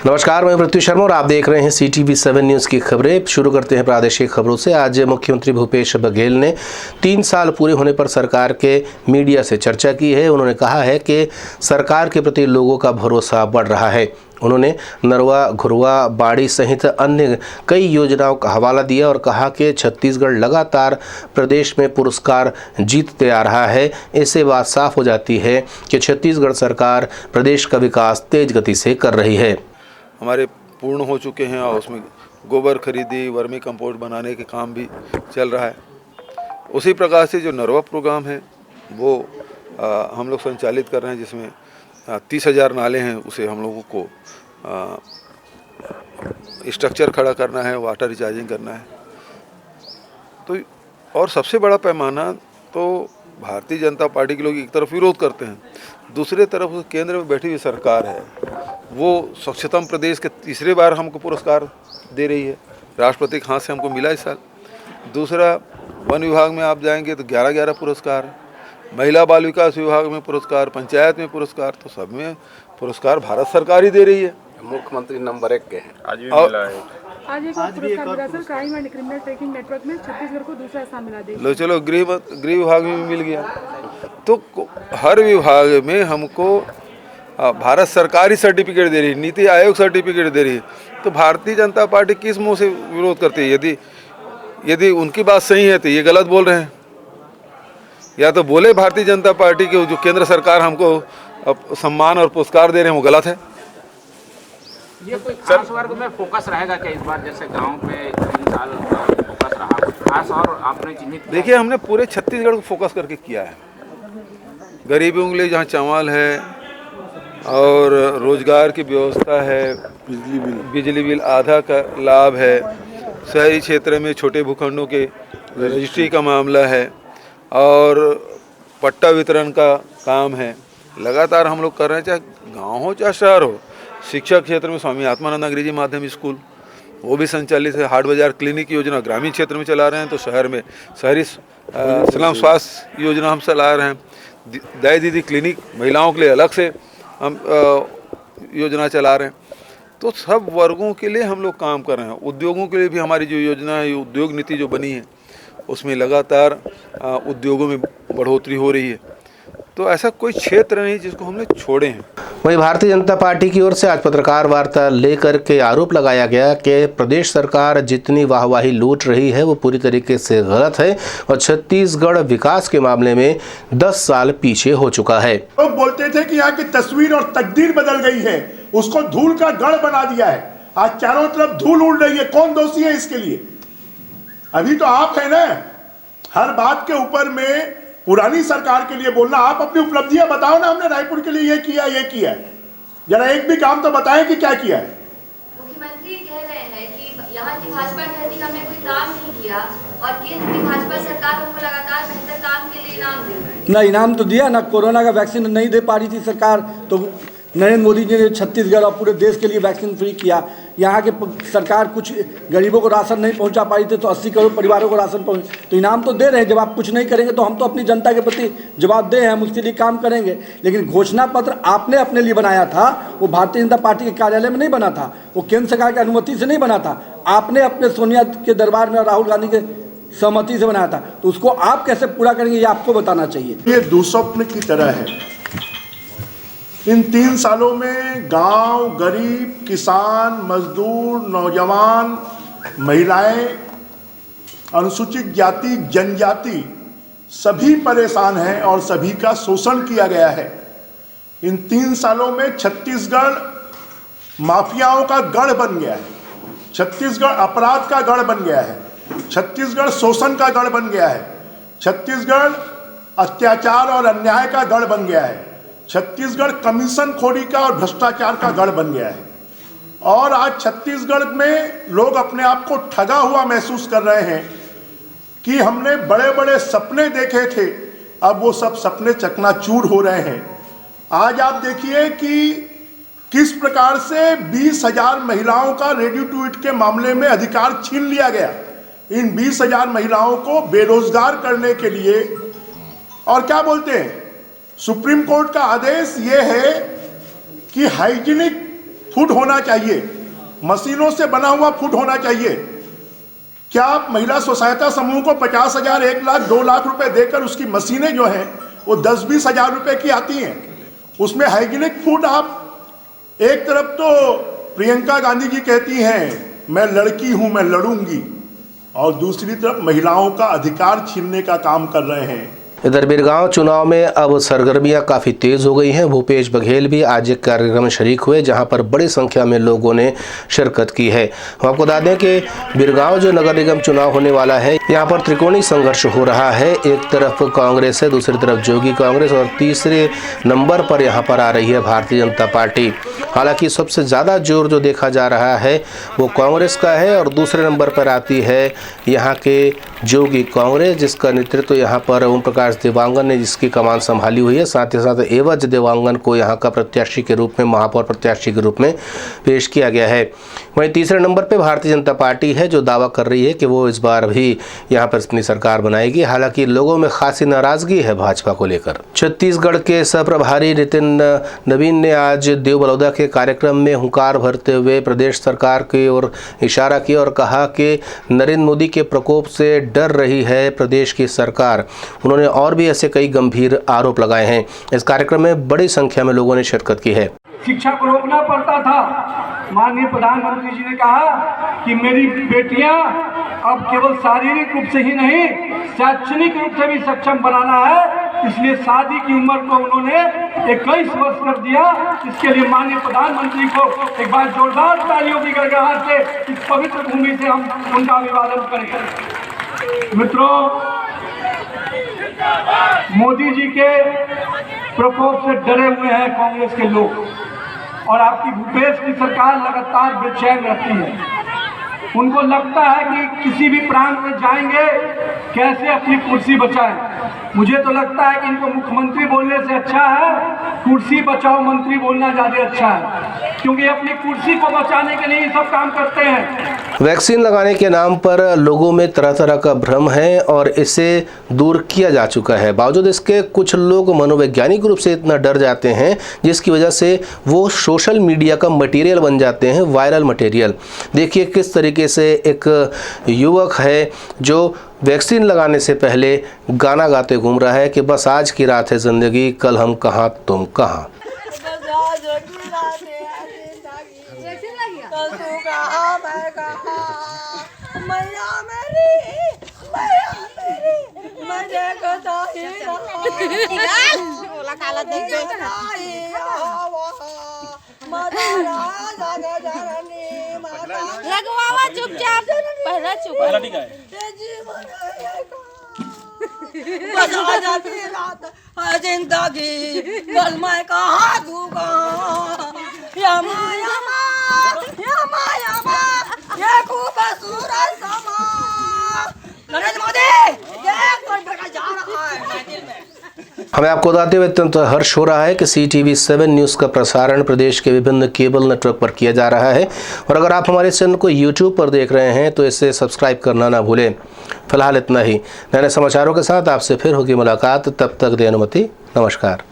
नमस्कार, मैं पृथ्वी शर्मा और आप देख रहे हैं CTV7 न्यूज़ की खबरें। शुरू करते हैं प्रादेशिक खबरों से। आज मुख्यमंत्री भूपेश बघेल ने 3 साल पूरे होने पर सरकार के मीडिया से चर्चा की है। उन्होंने कहा है कि सरकार के प्रति लोगों का भरोसा बढ़ रहा है। उन्होंने नरवा, घुरवा, बाड़ी सहित अन्य कई योजनाओं का हवाला दिया और कहा कि छत्तीसगढ़ लगातार प्रदेश में पुरस्कार जीतते आ रहा है। इससे बात साफ हो जाती है कि छत्तीसगढ़ सरकार प्रदेश का विकास तेज गति से कर रही है। हमारे पूर्ण हो चुके हैं और उसमें गोबर खरीदी, वर्मी कंपोस्ट बनाने के काम भी चल रहा है। उसी प्रकार से जो नरवा प्रोग्राम है वो हम लोग संचालित कर रहे हैं, जिसमें 30,000 नाले हैं, उसे हम लोगों को स्ट्रक्चर खड़ा करना है, वाटर रिचार्जिंग करना है। तो और सबसे बड़ा पैमाना तो भारतीय जनता पार्टी के लोग एक तरफ विरोध करते हैं, दूसरे तरफ केंद्र में बैठी हुई सरकार है, वो स्वच्छतम प्रदेश के तीसरे बार हमको पुरस्कार दे रही है। राष्ट्रपति के हाथ से हमको मिला इस साल। दूसरा, वन विभाग में आप जाएंगे तो 11 पुरस्कार, महिला बाल विकास विभाग में पुरस्कार, पंचायत में पुरस्कार, तो सब में पुरस्कार भारत सरकार ही दे रही है। मुख्यमंत्री नंबर 1 के हैं। आज भी मिला है। आज एक और पुरस्कार मिला sir, crime and criminal tracking network में छत्तीसगढ़ को दूसरा स्थान मिला दे। लो चलो, गृह विभाग में भी मिल गया। तो हर विभाग में हमको भारत सरकार ही सर्टिफिकेट दे रही है, नीति आयोग सर्टिफिकेट दे रही है। तो भारतीय जनता पार्टी किस मुंह से विरोध करती है? यदि उनकी बात सही है तो ये गलत बोल रहे हैं। या तो बोले भारतीय जनता पार्टी के जो केंद्र सरकार हमको सम्मान और पुरस्कार दे रहे हैं वो गलत है। ये कोई खास वर्ग में फोकस रहेगा क्या इस बार? जैसे गांव पे 3 साल फोकस रहा, कुछ खास और आपने चिन्हित? देखिए, हमने पूरे छत्तीसगढ़ को फोकस करके किया है। गरीबों के लिए जहाँ चावल है और रोजगार की व्यवस्था है, बिजली बिल आधा का लाभ है, शहरी क्षेत्र में छोटे भूखंडों के रजिस्ट्री का मामला है और पट्टा वितरण का काम है। लगातार हम लोग कर रहे हैं, चाहे गांव हो चाहे शहर हो। शिक्षा क्षेत्र में स्वामी आत्मानंद अंग्रेजी माध्यम स्कूल वो भी संचालित है। हाट बाजार क्लिनिक योजना ग्रामीण क्षेत्र में चला रहे हैं, तो शहर में शहरी स्लम स्वास्थ्य योजना हम चला रहे हैं। दाई दीदी क्लिनिक महिलाओं के लिए अलग से हम योजना चला रहे हैं। तो सब वर्गों के लिए हम लोग काम कर रहे हैं। उद्योगों के लिए भी हमारी जो योजना है, उद्योग नीति जो बनी है, उसमें लगातार उद्योगों में बढ़ोतरी हो रही है। तो ऐसा कोई क्षेत्र नहीं जिसको हमने छोड़े हैं। वहीं भारतीय जनता पार्टी की ओर से आज पत्रकार वार्ता लेकर के आरोप लगाया गया कि प्रदेश सरकार जितनी वाहवाही लूट रही है वो पूरी तरीके से गलत है और छत्तीसगढ़ विकास के मामले में 10 साल पीछे हो चुका है। लोग बोलते थे कि यहाँ की तस्वीर और तकदीर बदल गई है, उसको धूल का गढ़ बना दिया है। आज चारों तरफ धूल उड़ रही है। कौन दोषी है इसके लिए? अभी तो आप है ना। हर बात के ऊपर में पुरानी सरकार के लिए बोलना। आप अपनी उपलब्धियां बताओ ना, हमने रायपुर के लिए ये किया। जरा एक भी काम तो बताएं कि क्या किया है। मुख्यमंत्री कह रहे हैं कि यहाँ की भाजपा कहती हमने कोई काम नहीं किया और केंद्र की भाजपा सरकार उनको लगातार बेहतर काम के लिए इनाम दे रही है। ना इनाम तो दिया, ना कोरोना का वैक्सीन नहीं दे पा रही थी सरकार, तो नरेंद्र मोदी जी ने छत्तीसगढ़ और पूरे देश के लिए वैक्सीन फ्री किया। यहाँ के सरकार कुछ गरीबों को राशन नहीं पहुँचा पाई थी, तो 80 करोड़ परिवारों को राशन पहुँच, तो इनाम तो दे रहे हैं। जब आप कुछ नहीं करेंगे तो हम तो अपनी जनता के प्रति जवाबदेह हैं, हम उसके लिए काम करेंगे। लेकिन घोषणा पत्र आपने अपने लिए बनाया था, वो भारतीय जनता पार्टी के कार्यालय में नहीं बना था, वो केंद्र सरकार की अनुमति से नहीं बना था। आपने अपने सोनिया के दरबार में और राहुल गांधी के सहमति से बनाया था, तो उसको आप कैसे पूरा करेंगे ये आपको बताना चाहिए। ये दुस्वप्न की तरह है। इन 3 सालों में गांव, गरीब, किसान, मजदूर, नौजवान, महिलाएं, अनुसूचित जाति, जनजाति सभी परेशान हैं और सभी का शोषण किया गया है। इन 3 सालों में छत्तीसगढ़ माफियाओं का गढ़ बन गया है। छत्तीसगढ़ अपराध का गढ़ बन गया है। छत्तीसगढ़ शोषण का गढ़ बन गया है। छत्तीसगढ़ अत्याचार और अन्याय का गढ़ बन गया है। छत्तीसगढ़ कमीशन खोरी का और भ्रष्टाचार का गढ़ बन गया है। और आज छत्तीसगढ़ में लोग अपने आप को ठगा हुआ महसूस कर रहे हैं कि हमने बड़े बड़े सपने देखे थे, अब वो सब सपने चकनाचूर हो रहे हैं। आज आप देखिए कि किस प्रकार से 20,000 महिलाओं का रेडी टू ईट के मामले में अधिकार छीन लिया गया। इन 20,000 महिलाओं को बेरोजगार करने के लिए, और क्या बोलते हैं, सुप्रीम कोर्ट का आदेश ये है कि हाइजीनिक फूड होना चाहिए, मशीनों से बना हुआ फूड होना चाहिए। क्या आप महिला स्वसहायता समूह को 50,000, 1 लाख, 2 लाख रुपए देकर उसकी मशीनें जो हैं वो 10-20 हजार रुपए की आती हैं, उसमें हाइजीनिक फूड आप, एक तरफ तो प्रियंका गांधी जी कहती हैं मैं लड़की हूं मैं लड़ूंगी, और दूसरी तरफ महिलाओं का अधिकार छीनने का काम कर रहे हैं। इधर बिरगांव चुनाव में अब सरगर्मियां काफ़ी तेज़ हो गई हैं। भूपेश बघेल भी आज एक कार्यक्रम में शरीक हुए जहां पर बड़ी संख्या में लोगों ने शिरकत की है। हम आपको बता दें कि बिरगांव जो नगर निगम चुनाव होने वाला है, यहां पर त्रिकोणीय संघर्ष हो रहा है। एक तरफ कांग्रेस है, दूसरी तरफ जोगी कांग्रेस, और तीसरे नंबर पर यहां पर आ रही है भारतीय जनता पार्टी। हालांकि सबसे ज़्यादा जोर जो देखा जा रहा है वो कांग्रेस का है, और दूसरे नंबर पर आती है यहाँ के जोगी कांग्रेस, जिसका नेतृत्व यहाँ पर ओम प्रकाश देवांगन ने जिसकी कमान संभाली हुई है। साथ ही साथ एवज देवांगन को यहाँ का प्रत्याशी के रूप में, महापौर प्रत्याशी के रूप में पेश किया गया है। वहीं तीसरे नंबर पर भारतीय जनता पार्टी है जो दावा कर रही है कि वो इस बार भी यहाँ पर अपनी सरकार बनाएगी। हालांकि लोगों में खासी नाराजगी है भाजपा को लेकर। छत्तीसगढ़ के सह प्रभारी नितिन नवीन ने आज देव बलौदा के कार्यक्रम में हुंकार भरते हुए प्रदेश सरकार की ओर इशारा किया और कहा कि नरेंद्र मोदी के प्रकोप से डर रही है प्रदेश की सरकार। उन्होंने और भी ऐसे कई गंभीर आरोप लगाए हैं। इस कार्यक्रम में बड़ी संख्या में लोगों ने शिरकत की है। शिक्षा को रोकना पड़ता था, माननीय प्रधानमंत्री जी ने कहा कि मेरी बेटियां अब केवल शारीरिक रूप से ही नहीं शैक्षणिक रूप से भी सक्षम बनाना है, इसलिए शादी की उम्र को उन्होंने 21 वर्ष कर दिया। इसके लिए माननीय प्रधानमंत्री को एक बार जोरदार तालियों की गड़गड़ाहट से इस पवित्र भूमि से हम उनका अभिवादन करें। मित्रों, मोदी जी के प्रकोप से डरे हुए हैं कांग्रेस के लोग, और आपकी भूपेश की सरकार लगातार बेचैन रहती है। उनको लगता है कि किसी भी प्रांत में जाएंगे कैसे अपनी कुर्सी बचाएं। मुझे तो लगता है कि इनको मुख्यमंत्री बोलने से अच्छा है कुर्सी बचाओ मंत्री बोलना ज़्यादा अच्छा है, क्योंकि अपनी कुर्सी को बचाने के लिए सब काम करते हैं। वैक्सीन लगाने के नाम पर लोगों में तरह तरह का भ्रम है और इसे दूर किया जा चुका है। बावजूद इसके कुछ लोग मनोवैज्ञानिक रूप से इतना डर जाते हैं जिसकी वजह से वो सोशल मीडिया का मटेरियल बन जाते हैं, वायरल मटेरियल। देखिए किस तरीके से एक युवक है जो वैक्सीन लगाने से पहले गाना गाते घूम रहा है कि बस आज की रात है ज़िंदगी, कल हम कहाँ तुम कहाँ। लगवावा चुपचाप, पहला चुप जिंदगी कल मैं कहाँ दूंगा, यमा यमा यमा यमा ये खूबसूरत समा। नरेंद्र मोदी देख तो बेटा जा रहा है दिल में। हमें आपको बताते हुए अत्यंत हर्ष हो रहा है कि CTV7 न्यूज़ का प्रसारण प्रदेश के विभिन्न केबल नेटवर्क पर किया जा रहा है, और अगर आप हमारे चैनल को YouTube पर देख रहे हैं तो इसे सब्सक्राइब करना ना भूलें। फिलहाल इतना ही। नए समाचारों के साथ आपसे फिर होगी मुलाकात, तब तक दे अनुमति। नमस्कार।